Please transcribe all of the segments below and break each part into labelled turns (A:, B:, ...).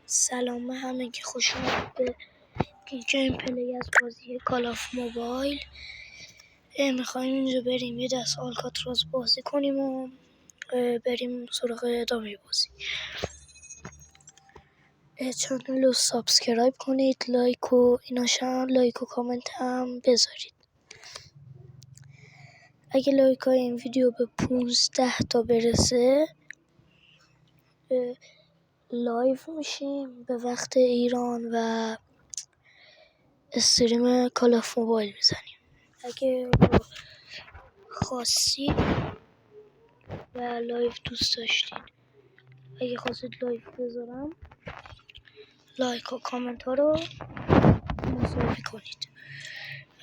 A: سلام همگی، خوش اومدید به گیم پلی از بازی کال آف موبایل. میخوایم اینجا بریم یه دست آلکاتراز بازی کنیم و بریم سراغ ادامه بازی. چنل رو سابسکرایب کنید، لایک و کامنت هم بذارید. اگه لایک های این ویدیو به 15 تا برسه لایو میشیم به وقت ایران و استریم کال آف موبایل میزنیم. اگه خواستید و لایو دوست داشتید، اگه خواستید لایو بذارم، لایک و کامنت ها رو مساوی کنید.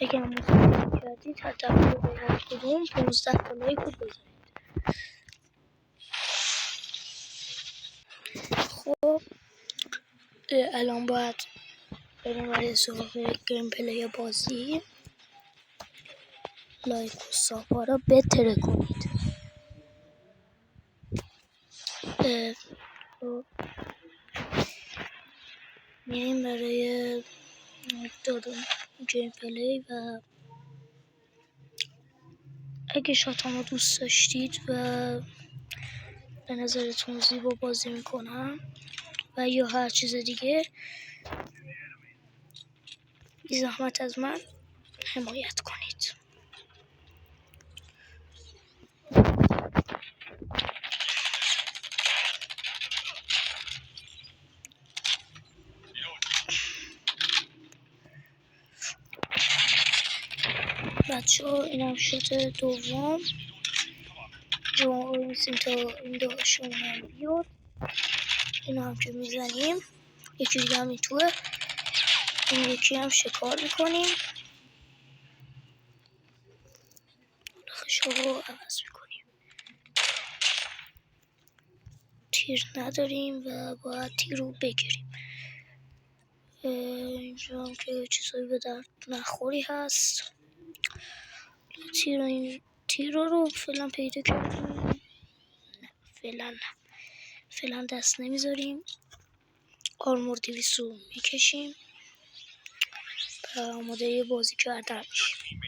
A: اگه هم مساوی کردید حداقل به هر کدوم 15 تا لایک رو بذارید. خب الان باید بریم برای سراغ گیم پلی بازی. لایک و سابا رو بتره کنید. میایم برای دادن گیم پلی و اگه شاتامو دوست داشتید و به نظرتون زیبا بازی میکنم و یا هر چیز دیگه، بی زحمت از من حمایت کنید. بچه ها اینم شات دوم رو میسیم تا این دوشون هم بیاد. این هم که میزنیم یکی دیگه هم این توه، این یکی هم شکار میکنیم، نخش رو عوض میکنیم. تیر نداریم و باید تیر رو بگیریم. اینجا هم که چیزایی به درد نخوری هست. تیر رو فعلا پیدا کردیم. نه فعلا دست نمیذاریم. آرمور 200 رو میکشیم و آماده بازی کردن میشیم.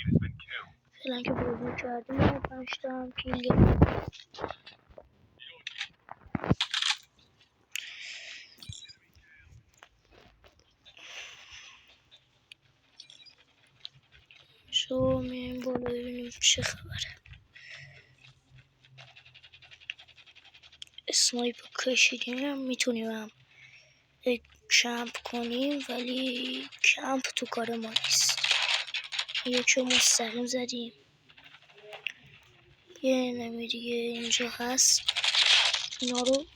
A: فعلا که بازی کردیم 5 تا هم کیل گرفتیم. میایم بالا ببینیم چه خبره. اسنایپ کشیدیم، میتونیم هم کمپ کنیم ولی کمپ تو کار ما نیست. یکی مستقیم زدیم. یه نمی دیگه اینجا هست، اینا رو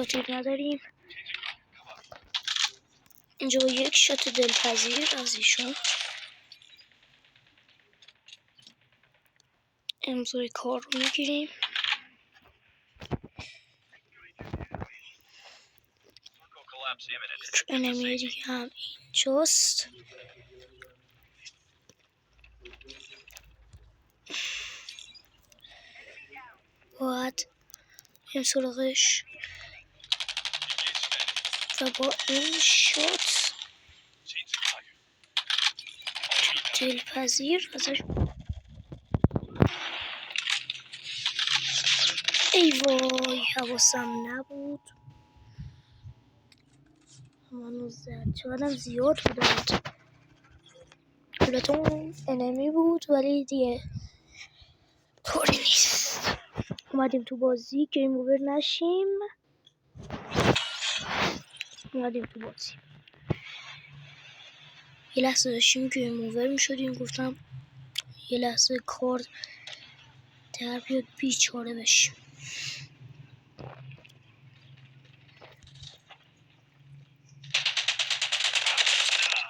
A: تیر نداریم. اینجا یک شات دلپذیر از ایشون. امضای کار رو میگیریم. انمی دیگه هم اینجاست. باید این سراغش و با این شات دلپذیر ازش. ای وای حواسم نبود، منو زد. چقدرم زیاد بودند. پلاتون انمی بود ولی دیگه طوری نیست. اومدیم تو بازی گیم اوور نشیم. یه لحظه داشتیم گیم اوور میشدیم، گفتم یه لحظه کار در بیاد بیچاره بشیم.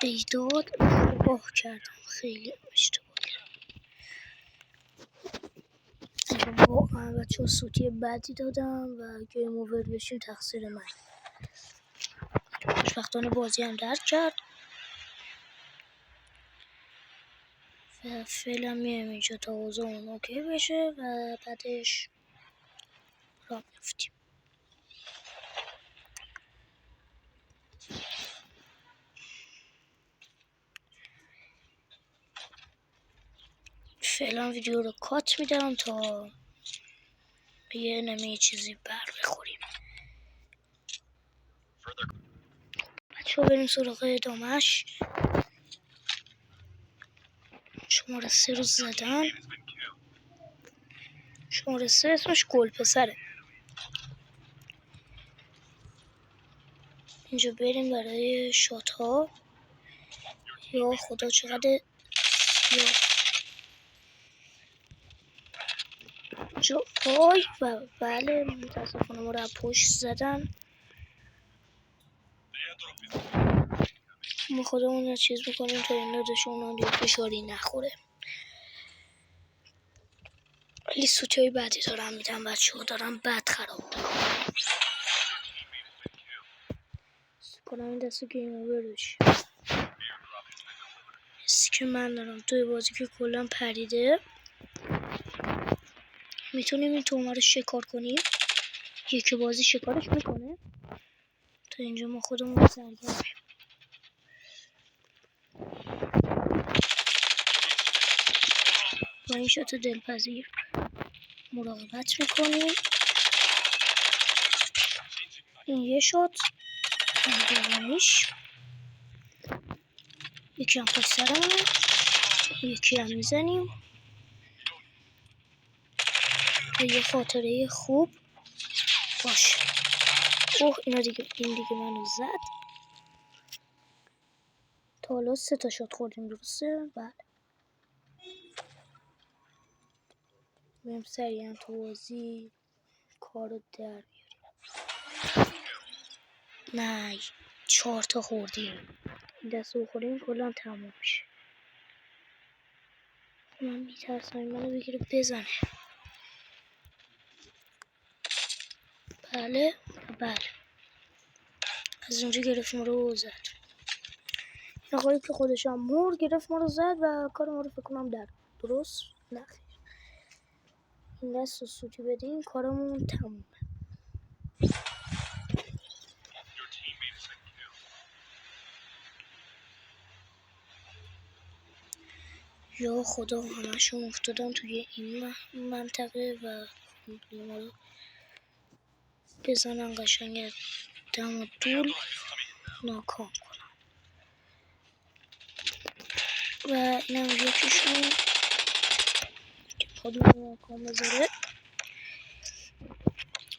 A: بیداد اشتباه کردم، خیلی اشتباه کردم. واقعا بچه ها سوتی بدی دادم و گیم اوور بشیم تقصیر من. خوشبختانه بازی هم درک کرد و فعلا میایم اینجا تا اوضاعمون اوکی بشه و بعدش راه میفتیم. فعلا ویدیو رو کات میدم تا یه نمی چیزی بر بخوریم. بچه ها بریم سراغ ادامهش. شماره 3 رو زدن. شماره 3 اسمش گل پسره. اینجا بریم برای شات ها. یا خدا چقدر یا جا وای و بله متاسفانه ما رو از پشت زدن. ما خودمون رو چیز میکنیم تا این دادشون رو فشاری نخوره. ولی سوتیای بعدی دارم میدم بچه ها دارم بد خراب دارم کنم این دسته گیم اوور بشه. حسی که من دارم توی بازی که کلا پریده. میتونیم این تومه رو شکار کنیم. یکی بازی شکارش میکنه تا اینجا ما خودمون رو سرگرم. با این شات دلپذیر مراقبت میکنیم. این یه شات دومیش یکی هم پشت سرمونه. یکی هم میزنیم به یه خاطره خوب باشه. اوه این دیگه منو زد. تا حالا 3 تا شات خوردیم درسته؟ بله. بریم سریعا تو بازی کارو در بیاریم. نه 4 تا خوردیم. این دست رو خوردیم کلا تموم میشه. من میترسم این منو بگیره بزنه. بله از اونجا گرفت ما رو زد. این آقایی که خودش هم مور گرفت ما رو زد و کار ما رو فکر کنم در درست نخیر. این دست رو سوتی بدیم کارمون تمومه. یا خدا همشون افتادن توی این منطقه و ما رو بزنن قشنگ دم و دول ناکام کنن. و این هم یکیشون که خود ناکام بذاره.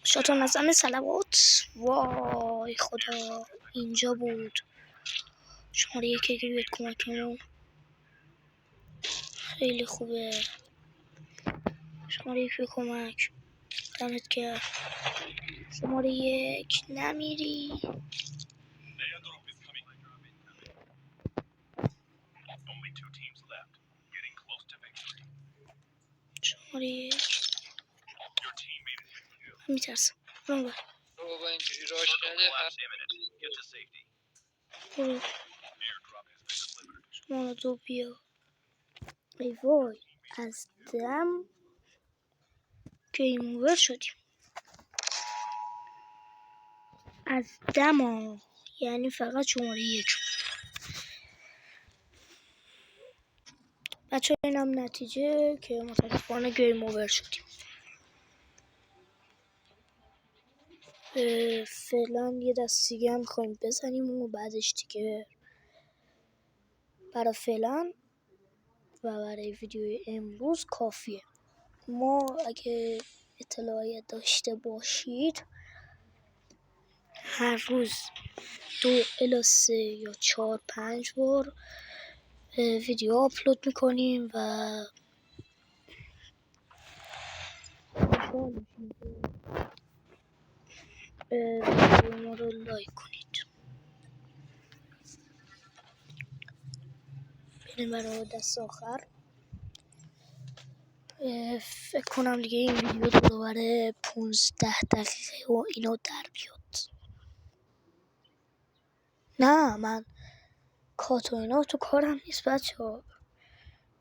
A: شاتون نزنه صلوات. وای خدا اینجا بود. شماره یکی که بیاد کمکمون خیلی خوبه. شماره یک به کمک دمت گرم. شماره یک نمیری. شماره یک میترسم. برو
B: بابا اینجوری راش نده.
A: برو شماره 2 بیا. ای وای از دم گیم اوور شدیم. از دم یعنی فقط شماره یک. بچه این هم نتیجه که متاسفانه گیم اوور شدیم. فعلا یه دست دیگه هم میخوایم بزنیم و بعدش دیگه برای فعلا و برای ویدیوی امروز کافیه. ما اگه اطلاعی داشته باشید هر روز 2 الی 3 یا 4 5 بار ویدیو آپلود میکنیم و ویدیو ما رو لایک کنید. بریم برای دست آخر. فکر کنم دیگه این ویدیو رو برای 15 دقیقه و اینو در بیاد. نه من کات و اینا تو کارم نیست بچه ها.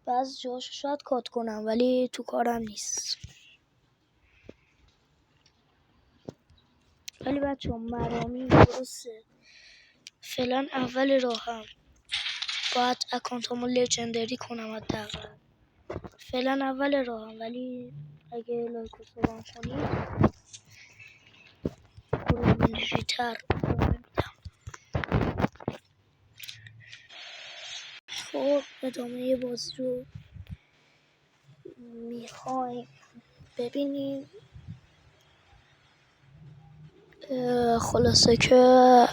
A: بعضی جاهاشو شاید کات کنم ولی تو کارم نیست. ولی بچه ها مرامی درسته. فعلا اول راهم باید اکانتامو لجندری کنم حداقل. فعلا اول راهم ولی اگه لایک و سابم کنید بیشتر میدم. خب ادامه بازی رو میخوایم ببینیم. خلاصه که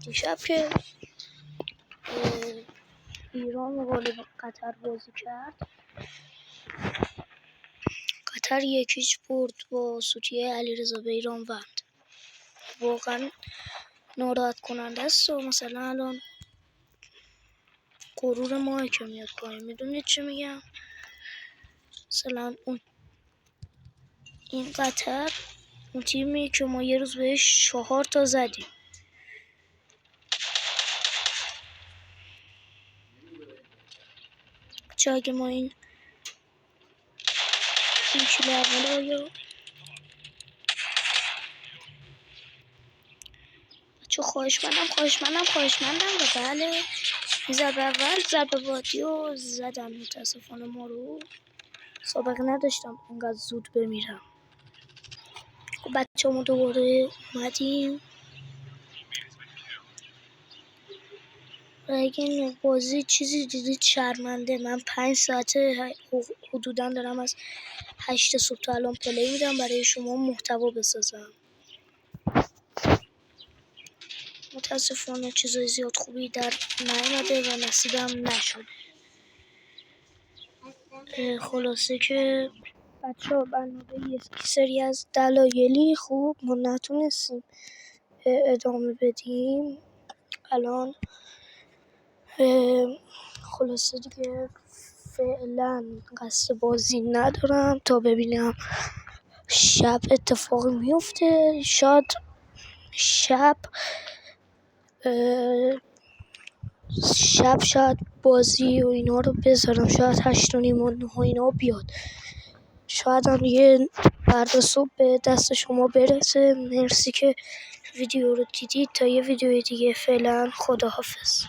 A: دیشب که ایران مقابل قطر بازی کرد، قطر 1-0 برد با سوتیه علیرضا بیرانوند. واقعا ناراحت کننده است و مثلا الان غرور ماه که میاد پایین. میدونید چی میگم؟ مثلا این قطر اون تیمی که ما یه روز بهش 4 تا زدیم. چه اگه ما این کیل اول رو چه خواهش مندم و بله زد اول ضربه بادی و زدن. متاسفانه ما رو سابقه نداشتم اونقدر زود بمیرم. خب بچه همون دوباره اومدیم و اگه این بازی چیزی دیدید شرمنده. من 5 ساعته حدودا دارم از 8 صبح تا الان پلی میدم برای شما محتوا بسازم. متاسفانه چیزای زیاد خوبی در نیامده و نصیبم نشده. خلاصه که بچه ها برنامه یه سری از دلایلی خوب ما نتونستیم ادامه بدیم الان. خلاصه دیگه فعلا قصد بازی ندارم تا ببینم شب اتفاقی میفته. شاید شب شاید بازی و اینا رو بذارم. شاید 8:30 و 9 اینا بیاد. شاید هم یه فردا صبح به دست شما برسه. مرسی که ویدیو رو دیدید. تا یه ویدیو دیگه فعلا خداحافظ.